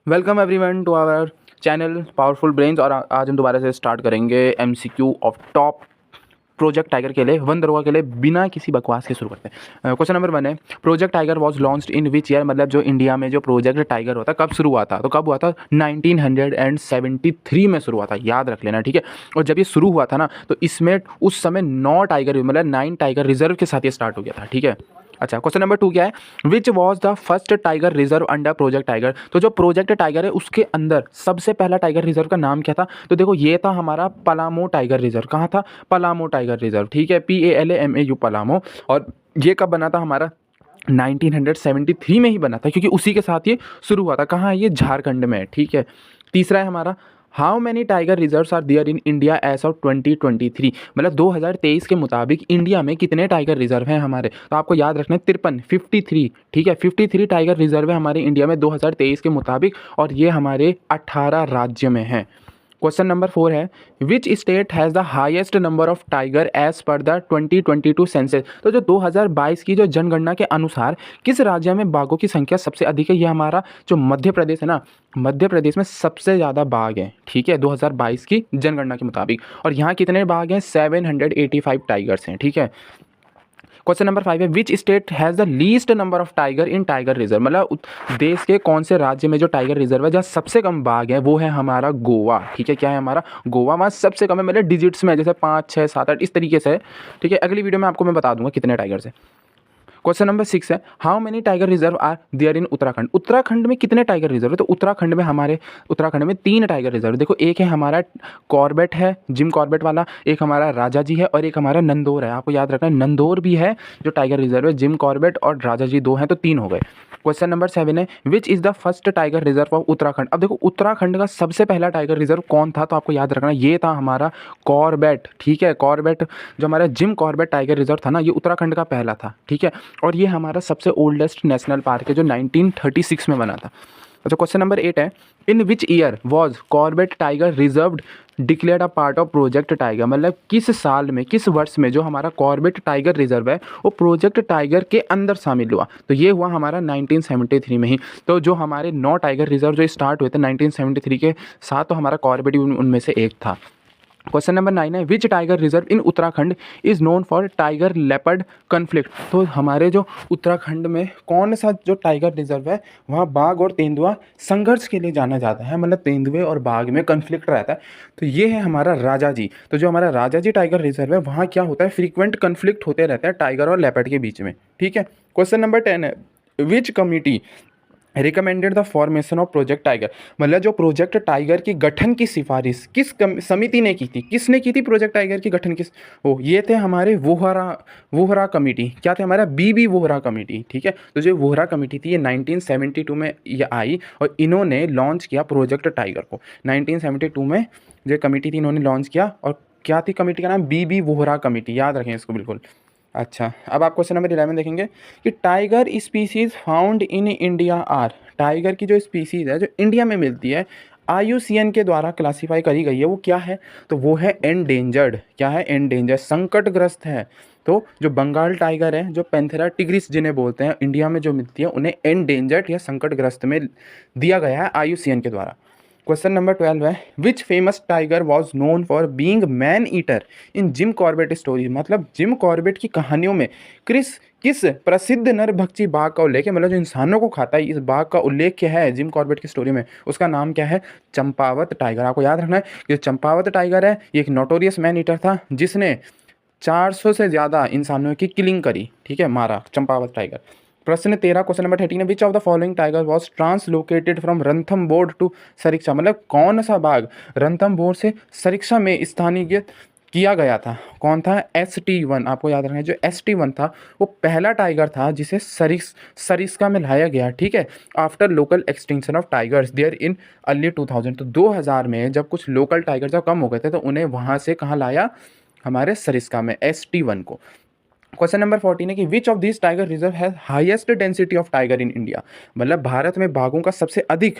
Welcome everyone to our channel powerful brains. और आज हम दोबारा से स्टार्ट करेंगे MCQ of top project tiger के लिए वन दरोगा के लिए बिना किसी बकवास के शुरू करते हैं। क्वेश्चन नंबर 1 है, project tiger was launched in which year. मतलब जो इंडिया में जो प्रोजेक्ट टाइगर होता कब शुरू हुआ था, तो कब हुआ था 1973 में शुरू हुआ था, याद रख लेना, ठीक है। और जब ये शुरू हुआ था ना, तो इसमें उस समय 9 टाइगर मतलब 9 टाइगर रिजर्व के साथ ये स्टार्ट हो गया था, ठीक है। अच्छा, क्वेश्चन नंबर 2 क्या है, which was the first tiger reserve under project tiger. तो जो प्रोजेक्ट टाइगर है उसके अंदर सबसे पहला टाइगर रिजर्व का नाम क्या था, तो देखो ये था हमारा पलामो टाइगर रिजर्व। कहाँ था, पलामो टाइगर रिजर्व, ठीक है, PALAMAU पलामो। और ये कब बना था हमारा 1973 में ही बना था, क्योंकि उसी के साथ ये शुरू हुआ था। कहाँ है ये, झारखंड में, ठीक है। तीसरा है हमारा, how many tiger reserves are there in India as of 2023। मतलब 2023 के मुताबिक इंडिया में कितने टाइगर रिजर्व हैं हमारे, तो आपको याद रखना है 53, 53, ठीक है, 53 टाइगर रिजर्व है हमारे इंडिया में 2023 के मुताबिक, और ये हमारे 18 राज्य में हैं। क्वेश्चन नंबर 4 है, which state has the highest number of tiger as per the 2022 census. तो जो 2022 की जो जनगणना के अनुसार किस राज्य में बाघों की संख्या सबसे अधिक है, ये हमारा जो मध्य प्रदेश है ना, मध्य प्रदेश में सबसे ज़्यादा बाघ हैं, ठीक है, 2022 की जनगणना के मुताबिक। और यहाँ कितने बाघ हैं, 785 टाइगर्स हैं, ठीक है। क्वेश्चन नंबर 5 है, which state has the least number of tiger in tiger reserve. मतलब देश के कौन से राज्य में जो टाइगर रिजर्व है जहाँ सबसे कम बाघ है, वो है हमारा गोवा, ठीक है। क्या है हमारा, गोवा, वहाँ सबसे कम है, मतलब डिजिट्स में, जैसे 5, 6, 7, 8 इस तरीके से है, ठीक है। अगली वीडियो में आपको मैं बता दूंगा कितने टाइगर्स हैं। क्वेश्चन नंबर 6 है, how many tiger reserve are there in Uttarakhand. Uttarakhand में कितने टाइगर रिजर्व है, तो उत्तराखंड में हमारे उत्तराखंड में 3 टाइगर रिजर्व। देखो, एक है हमारा कॉर्बेट है, जिम कॉर्बेट वाला, एक हमारा राजा जी है, और एक हमारा नंदौर है। आपको याद रखना है नंदौर भी है जो टाइगर रिजर्व है। जिम कॉर्बेट और राजा जी 2 हैं, तो 3 हो गए। क्वेश्चन नंबर 7 है, which is the first tiger reserve of Uttarakhand. अब देखो, उत्तराखंड का सबसे पहला टाइगर रिजर्व कौन था, तो आपको याद रखना ये था हमारा कॉर्बेट, ठीक है। कॉर्बेट जो हमारा जिम कॉर्बेट टाइगर रिजर्व था ना, ये उत्तराखंड का पहला था, ठीक है। और ये हमारा सबसे ओल्डेस्ट नेशनल पार्क है जो 1936 में बना था। अच्छा, क्वेश्चन नंबर 8 है, in which year was Corbett Tiger Reserve declared a part of Project Tiger. मतलब किस साल में, किस वर्ष में जो हमारा कॉर्बेट टाइगर रिजर्व है वो प्रोजेक्ट टाइगर के अंदर शामिल हुआ, तो ये हुआ हमारा 1973 में ही। तो जो हमारे 9 टाइगर रिजर्व जो स्टार्ट हुए थे 1973 के साथ, तो हमारा कॉर्बेट उनमें से एक था। क्वेश्चन नंबर 9 है, which tiger reserve in Uttarakhand is known for tiger leopard conflict. तो हमारे जो उत्तराखंड में कौन सा जो टाइगर रिजर्व है वहाँ बाघ और तेंदुआ संघर्ष के लिए जाना जाता है, मतलब तेंदुए और बाघ में कन्फ्लिक्ट रहता है। तो ये है हमारा राजा जी। तो जो हमारा राजा जी टाइगर रिजर्व है वहाँ क्या होता है, फ्रीक्वेंट कन्फ्लिक्ट होते रहते हैं टाइगर और लेपर्ड के बीच में, ठीक है। क्वेश्चन नंबर 10 है, विच committee recommended the formation of Project Tiger. मतलब जो प्रोजेक्ट टाइगर की गठन की सिफारिश किस समिति ने की थी, किसने की थी प्रोजेक्ट टाइगर की गठन किस, वो ये थे हमारे वोहरा वोहरा कमेटी। क्या थे हमारा, BB वोहरा कमेटी, ठीक है। तो जो वोहरा कमेटी थी ये 1972 में ये आई, और इन्होंने लॉन्च किया प्रोजेक्ट टाइगर को 1972 में। जो कमेटी थी इन्होंने लॉन्च किया, और क्या थी कमेटी का नाम, BB वोहरा कमेटी, याद रखें इसको बिल्कुल। अच्छा, अब आप क्वेश्चन नंबर 11 देखेंगे कि tiger species found in India are. Tiger की जो स्पीसीज है जो इंडिया में मिलती है, IUCN के द्वारा क्लासीफाई करी गई है, वो क्या है, तो वो है एंडेंजर्ड। क्या है, एंडेंजर्ड, संकटग्रस्त है। तो जो बंगाल टाइगर है, जो पैंथेरा टिग्रिस जिन्हें बोलते हैं, इंडिया में जो मिलती है उन्हें एंडेंजर्ड या संकटग्रस्त में दिया गया है IUCN के द्वारा। क्वेश्चन नंबर 12 है, which famous tiger was known for being man eater in Jim Corbett story. मतलब जिम कॉर्बेट की कहानियों में किस प्रसिद्ध नरभक्षी बाघ का उल्लेख है, मतलब जो इंसानों को खाता है, इस बाघ का उल्लेख क्या है जिम कॉर्बेट की स्टोरी में, उसका नाम क्या है, चंपावत टाइगर। आपको याद रखना है कि चंपावत टाइगर है ये एक नोटोरियस मैन ईटर था जिसने 400 से ज़्यादा इंसानों की किलिंग करी, ठीक है, मारा, चंपावत टाइगर। प्रश्न 13, क्वेश्चन नंबर 13 है, which of the following tiger was translocated from Ranthambore to Sariska. मतलब कौन सा बाघ रणथंबोर से सरिस्का में स्थानीय किया गया था, कौन था, ST1। आपको याद रखना है जो ST1 था वो पहला टाइगर था जिसे सरिस्का में लाया गया, ठीक है, after local extinction of tigers there in early 2000। तो 2000 में जब कुछ लोकल टाइगर जब कम हो गए थे तो उन्हें वहाँ से कहाँ लाया, हमारे सरिस्का में, ST1 को। क्वेश्चन नंबर 14 है कि which of this tiger reserve है highest density of tiger in India. मतलब भारत में बाघों का सबसे अधिक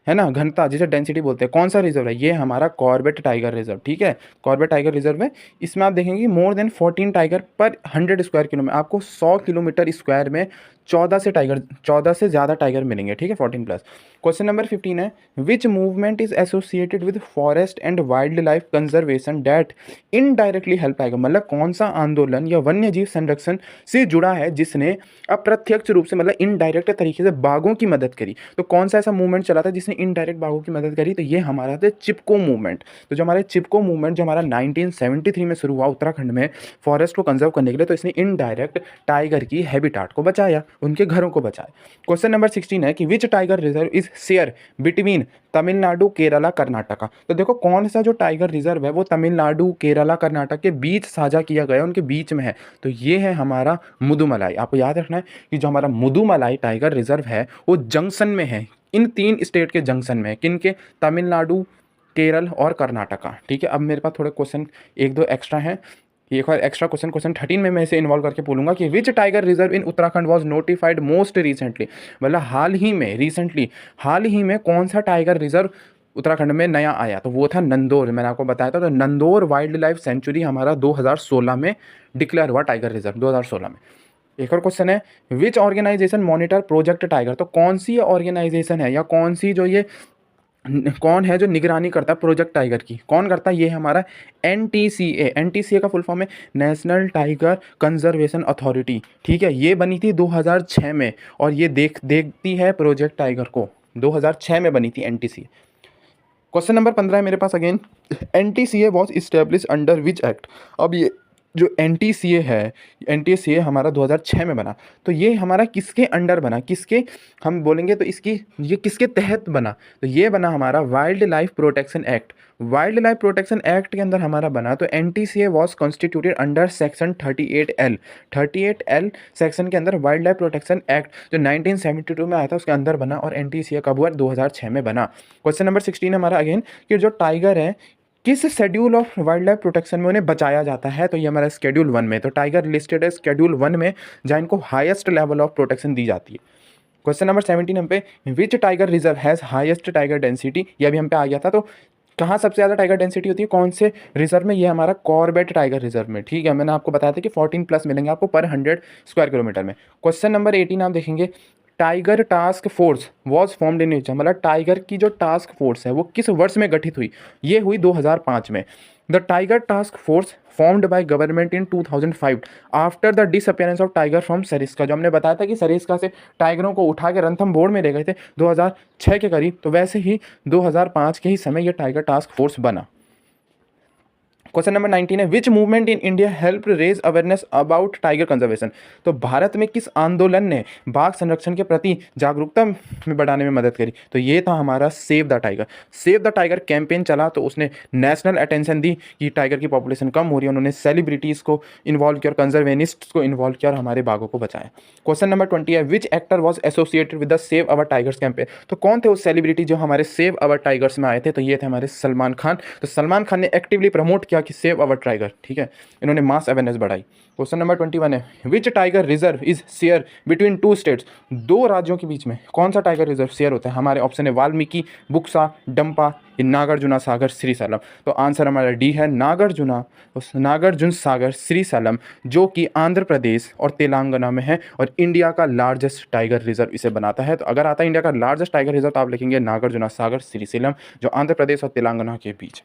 है ना घनता, जिसे डेंसिटी बोलते हैं, कौन सा रिजर्व है, ये हमारा कॉर्बेट टाइगर रिजर्व, ठीक है। कॉर्बेट टाइगर रिजर्व है, इसमें आप देखेंगे मोर देन 14 टाइगर पर 100 स्क्वायर किलो में, आपको 100 किलोमीटर स्क्वायर में 14 से ज़्यादा टाइगर मिलेंगे, ठीक है, 14+। क्वेश्चन नंबर 15 है, which movement is associated with forest and wild life conservation that indirectly help tiger, मतलब कौन सा आंदोलन या वन्य जीव संरक्षण से जुड़ा है जिसने अप्रत्यक्ष रूप से, मतलब इनडायरेक्ट तरीके से बाघों की मदद करी। तो कौन सा ऐसा मूवमेंट चला था जिसने इनडायरेक्ट बाघों की मदद करी? तो ये हमारा था चिपको मूवमेंट। तो जो हमारे चिपको मूवमेंट जो हमारा 1973 में शुरू हुआ उत्तराखंड में फॉरेस्ट को कंजर्व करने के लिए, तो इसने इनडायरेक्ट टाइगर की हैबिटाट को बचाया, उनके घरों को बचाया। क्वेश्चन नंबर 16 है कि which tiger reserve is share between Tamilnadu, Kerala, Karnataka. तो देखो कौन सा जो टाइगर रिजर्व है वो तमिलनाडु, केरला, कर्नाटक के बीच साझा किया गया, उनके बीच में है। तो ये है हमारा मुदुमलाई। आपको याद रखना है कि जो हमारा मुदुमलाई टाइगर रिजर्व है वो जंक्शन में है, इन 3 स्टेट के जंक्शन में है। किन के? तमिलनाडु, केरल और कर्नाटका, ठीक है। अब मेरे पास थोड़े क्वेश्चन 1-2 एक्स्ट्रा हैं। एक और एक्स्ट्रा क्वेश्चन 13 में मैं इसे इन्वॉल्व करके बोलूँगा कि which tiger reserve in Uttarakhand was notified most recently, मतलब हाल ही में कौन सा टाइगर रिजर्व उत्तराखंड में नया आया? तो वो था नंदौर। मैंने आपको बताया था, तो नंदौर वाइल्ड लाइफ सेंचुरी हमारा 2016 में डिक्लेयर हुआ टाइगर रिजर्व, 2016 में। एक और क्वेश्चन है, विच ऑर्गेनाइजेशन मॉनिटर प्रोजेक्ट टाइगर। तो कौन सी ऑर्गेनाइजेशन है या कौन सी जो ये कौन है जो निगरानी करता है प्रोजेक्ट टाइगर की? कौन करता है? ये हमारा NTCA का फुल फॉर्म है नेशनल टाइगर कंजर्वेशन अथॉरिटी, ठीक है। ये बनी थी 2006 में और ये देखती है प्रोजेक्ट टाइगर को। 2006 में बनी थी NTCA। क्वेश्चन नंबर 15 है मेरे पास again, NTCA was establish under which act. अब ये जो NTCA हमारा 2006 में बना, तो ये हमारा किसके अंडर बना, किसके हम बोलेंगे तो इसकी ये किसके तहत बना? तो ये बना हमारा wild life protection act. Wild life protection act के अंदर हमारा बना। तो NTCA was constituted under section 38L section के अंदर वाइल्ड लाइफ प्रोटेक्शन एक्ट जो 1972 में आया था उसके अंदर बना। और NTCA कब हुआ? 2006 में बना। क्वेश्चन नंबर 16 हमारा अगेन कि जो टाइगर है किस schedule of wild life protection में उन्हें बचाया जाता है? तो ये हमारा शेड्यूल 1 में। तो टाइगर लिस्टेड है शेड्यूल 1 में जहाँ इनको हाईएस्ट लेवल ऑफ प्रोटेक्शन दी जाती है। क्वेश्चन नंबर 17 हम पे, which tiger reserve has highest tiger density. ये भी हम पे आ गया था। तो कहाँ सबसे ज़्यादा टाइगर डेंसिटी होती है, कौन से रिजर्व में? ये हमारा कॉर्बेट टाइगर रिजर्व में, ठीक है। मैंने आपको बताया था कि 14+ मिलेंगे आपको पर 100 स्क्वायर किलोमीटर में। क्वेश्चन नंबर 18 आप देखेंगे, tiger task force was formed in which, मतलब टाइगर की जो टास्क फोर्स है वो किस वर्ष में गठित हुई? ये हुई 2005 में। The tiger task force formed by government in 2005 after the disappearance of tiger from Sariska. जो हमने बताया था कि सरिस्का से टाइगरों को उठा के रणथंभौर में ले गए थे 2006 के करीब, तो वैसे ही 2005 के ही समय ये टाइगर टास्क फोर्स बना। क्वेश्चन नंबर 19 है, which movement in India help raise awareness about tiger conservation. तो भारत में किस आंदोलन ने बाघ संरक्षण के प्रति जागरूकता में बढ़ाने में मदद करी? तो ये था हमारा सेव द टाइगर कैंपेन चला। तो उसने नेशनल अटेंशन दी कि टाइगर की पॉपुलेशन कम हो रही है। उन्होंने सेलिब्रिटीज़ को इन्वॉल्व किया और कंजर्वेनिस्ट को इन्वॉल्व किया और हमारे बाघों को बचाया। क्वेश्चन नंबर 20 है, which actor was associated with the save our tigers campaign. तो कौन थे उस सेलिब्रिटी जो हमारे सेव अवर टाइगर्स में आए थे? तो ये थे हमारे सलमान खान। तो सलमान खान ने एक्टिवली प्रमोट किया कि सेव अवर टाइगर, ठीक है। इन्होंने मास अवेयरनेस बढ़ाई। क्वेश्चन नंबर 21 है, which tiger reserve is share between 2 states. 2 राज्यों के बीच में कौन सा टाइगर रिजर्व शेयर होता है? हमारे ऑप्शन है वाल्मीकि, बुक्सा, डंपा, नागार्जुना सागर, श्रीशैलम। तो आंसर हमारा डी है नागार्जुन सागर श्रीशैलम, जो कि आंध्र प्रदेश और तेलंगाना में है और इंडिया का लार्जेस्ट टाइगर रिजर्व इसे बनाता है। तो अगर आता है इंडिया का लार्जेस्ट टाइगर रिजर्व तो आप लिखेंगे नागार्जुना सागर श्रीशैलम, जो आंध्र प्रदेश और तेलंगाना के बीच।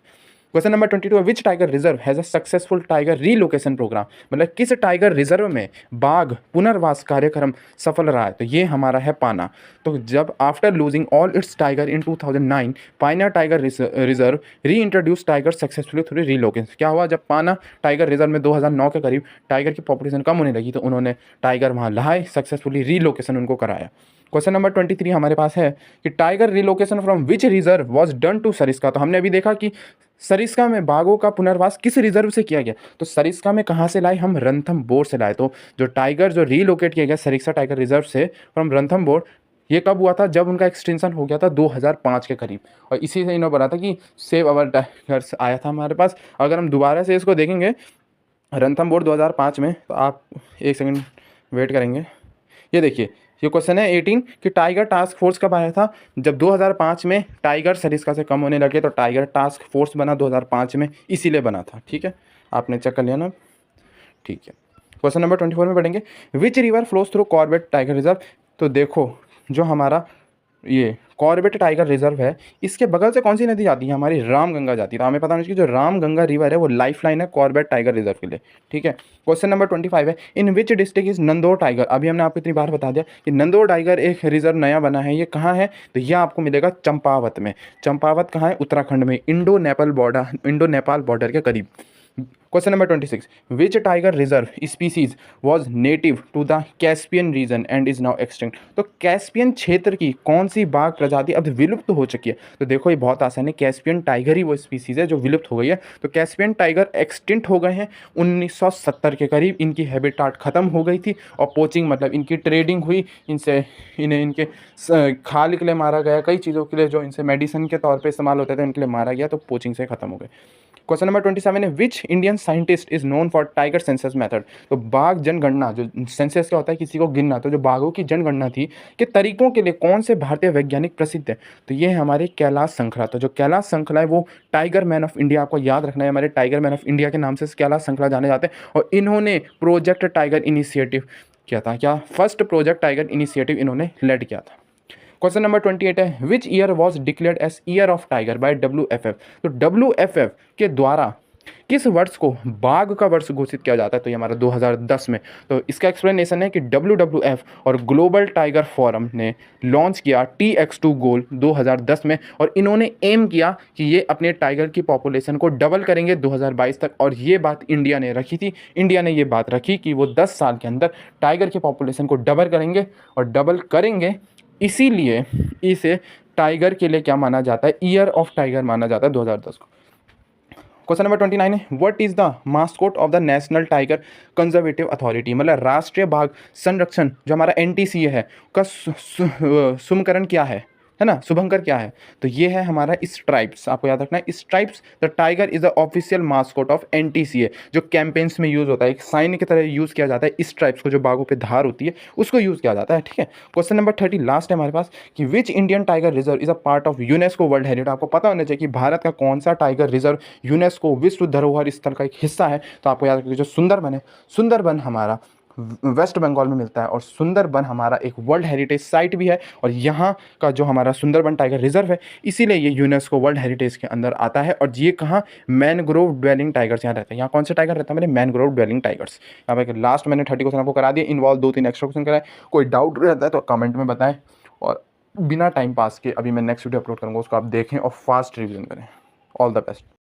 Question number 22, which tiger reserve has a successful tiger relocation programme. मतलब किस टाइगर रिजर्व में बाघ पुनर्वास कार्यक्रम सफल रहा है? तो ये हमारा है पाना। तो जब after losing all it's tiger in 2009 पाना टाइगर रिजर्व री introduce tiger successfully through relocation. क्या हुआ? जब पाना टाइगर रिजर्व में 2009 के करीब टाइगर की पॉपुलेशन कम होने लगी तो उन्होंने टाइगर वहाँ लाए, सक्सेसफुली रीलोकेशन उनको कराया। क्वेश्चन नंबर 23 हमारे पास है कि tiger relocation from which reserve was done to Sariska. तो हमने अभी देखा कि सरिस्का में बाघों का पुनर्वास किस रिजर्व से किया गया? तो सरिस्का में कहाँ से लाए? हम रणथंभौर से लाए। तो जो टाइगर जो रीलोकेट किया गया सरिस्का टाइगर रिजर्व से फ्रॉम रणथंभौर, ये कब हुआ था? जब उनका एक्सटेंशन हो गया था 2005 के करीब। और इसी से इन्होंने बोला था कि सेव अवर टाइगर्स आया था हमारे पास। अगर हम दोबारा से इसको देखेंगे रणथंभौर 2005 में, तो आप एक सेकंड वेट करेंगे। ये देखिए, ये क्वेश्चन है 18 कि टाइगर टास्क फोर्स कब आया था? जब 2005 में टाइगर सरिस्का से कम होने लगे तो टाइगर टास्क फोर्स बना 2005 में, इसीलिए बना था, ठीक है। आपने चेक कर लिया ना, ठीक है। क्वेश्चन नंबर 24 में पढ़ेंगे which river flows through Corbett Tiger reserve. तो देखो जो हमारा ये कॉर्बेट टाइगर रिजर्व है इसके बगल से कौन सी नदी जाती है, हमारी रामगंगा जाती है। तो हमें पता होना चाहिए जो रामगंगा रिवर है वो लाइफ लाइन है कॉर्बेट टाइगर रिजर्व के लिए, ठीक है। क्वेश्चन नंबर 25 है in which district is नंदोर tiger. अभी हमने आपको इतनी बार बता दिया कि नंदोर टाइगर एक रिजर्व नया बना है, ये कहाँ है, तो यह आपको मिलेगा चंपावत में। चंपावत कहाँ है, उत्तराखंड में, इंडो नेपाल बॉर्डर के करीब। Question number 26 which tiger reserve species was native to the Caspian region and is now extinct. तो कैस्पियन क्षेत्र की कौन सी बाघ प्रजाति अब विलुप्त हो चुकी है। तो देखो ये बहुत आसान है, कैस्पियन टाइगर ही वो स्पीसीज है जो विलुप्त हो गई है। तो कैस्पियन टाइगर एक्सटिंक्ट हो गए हैं 1970 के करीब, इनकी हैबिटाट खत्म हो गई थी और पोचिंग मतलब इनकी ट्रेडिंग हुई, इनसे इन्हें इनके खाल के लिए मारा गया, कई चीज़ों के लिए जो इनसे मेडिसिन के तौर पर इस्तेमाल होते थे उनके लिए मारा गया, तो पोचिंग से खत्म हो गए। क्वेश्चन नंबर 27 है which Indian scientist is known for tiger census method. तो बाघ जनगणना, जो सेंसस क्या होता है किसी को गिनना, तो जो बाघों की जनगणना थी के तरीकों के लिए कौन से भारतीय वैज्ञानिक प्रसिद्ध है, तो ये है हमारे कैलाश संखला। तो जो कैलाश संखला है वो टाइगर मैन ऑफ इंडिया, आपको याद रखना है, हमारे टाइगर मैन ऑफ इंडिया के नाम से कैलाश संखला जाने जाते हैं। और इन्होंने प्रोजेक्ट टाइगर इनिशिएटिव किया था, क्या फर्स्ट प्रोजेक्ट टाइगर इनिशिएटिव इन्होंने लेड किया था। क्वेश्चन नंबर 28 है which year was declared as year of tiger by WFF। तो WFF के द्वारा किस वर्ष को बाघ का वर्ष घोषित किया जाता है, तो ये हमारा 2010 में। तो इसका एक्सप्लेनेशन है कि WWF और ग्लोबल टाइगर फोरम ने लॉन्च किया TX2 गोल 2010 में, और इन्होंने एम किया कि ये अपने टाइगर की पॉपुलेशन को डबल करेंगे 2022 तक, और ये बात इंडिया ने रखी थी। इंडिया ने ये बात रखी कि वो 10 साल के अंदर टाइगर की पॉपुलेशन को डबल करेंगे, और डबल करेंगे इसीलिए इसे टाइगर के लिए क्या माना जाता है, ईयर ऑफ टाइगर माना जाता है 2010 को। क्वेश्चन नंबर 29 है what is the mascot of the national tiger conservative authority. मतलब राष्ट्रीय बाघ संरक्षण जो हमारा NTCA है का सुमकरण क्या है ना, शुभंकर क्या है, तो ये है हमारा स्ट्राइप्स। आपको याद रखना है stripes the tiger is the official mascot of NTCA, जो कैंपेन्स में यूज़ होता है, एक साइन की तरह यूज़ किया जाता है स्ट्राइप्स को, जो बाघों पे धार होती है उसको यूज़ किया जाता है, ठीक है। क्वेश्चन नंबर 30 लास्ट है हमारे पास कि which Indian tiger reserve is a part of UNESCO world heritage. आपको पता होना चाहिए कि भारत का कौन सा टाइगर रिजर्व यूनेस्को विश्व धरोहर स्थल का एक हिस्सा है। तो आपको याद रखिए जो सुंदरबन है, सुंदरबन हमारा वेस्ट बंगाल में मिलता है, और सुंदरबन हमारा एक वर्ल्ड हेरिटेज साइट भी है, और यहाँ का जो हमारा सुंदरबन टाइगर रिजर्व है इसीलिए ये यूनेस्को वर्ल्ड हेरिटेज के अंदर आता है। और ये कहाँ, मैनग्रोव ड्वेलिंग टाइगर्स यहाँ रहते हैं। यहाँ कौन से टाइगर रहता है मेरे, मैनग्रोव ड्वेलिंग टाइगर्स। यहाँ पे लास्ट मैंने 30 क्वेश्चन आपको करा दिए, इन्वॉल्व 2-3 एक्स्ट्रा क्वेश्चन कराए। कोई डाउट रहता है तो कमेंट में बताएं, और बिना टाइम पास के अभी मैं नेक्स्ट वीडियो अपलोड करूँगा, उसको आप देखें और फास्ट रिविजन करें। All the best.